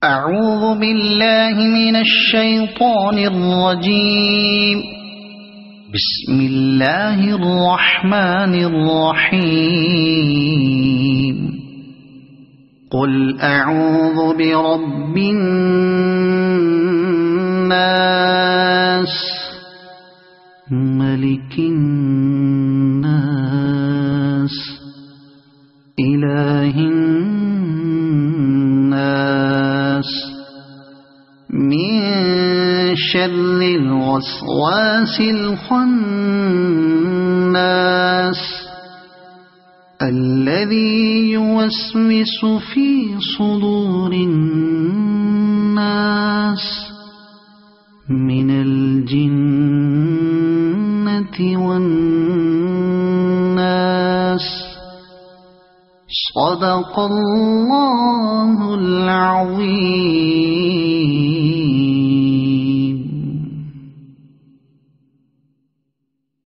أعوذ بالله من الشيطان الرجيم. بسم الله الرحمن الرحيم. قل أعوذ برب الناس ملك الناس إله الناس من شر الوسواس الخناس الذي يوسوس في صدور الناس من الجنة والناس. صدق الله العظيم.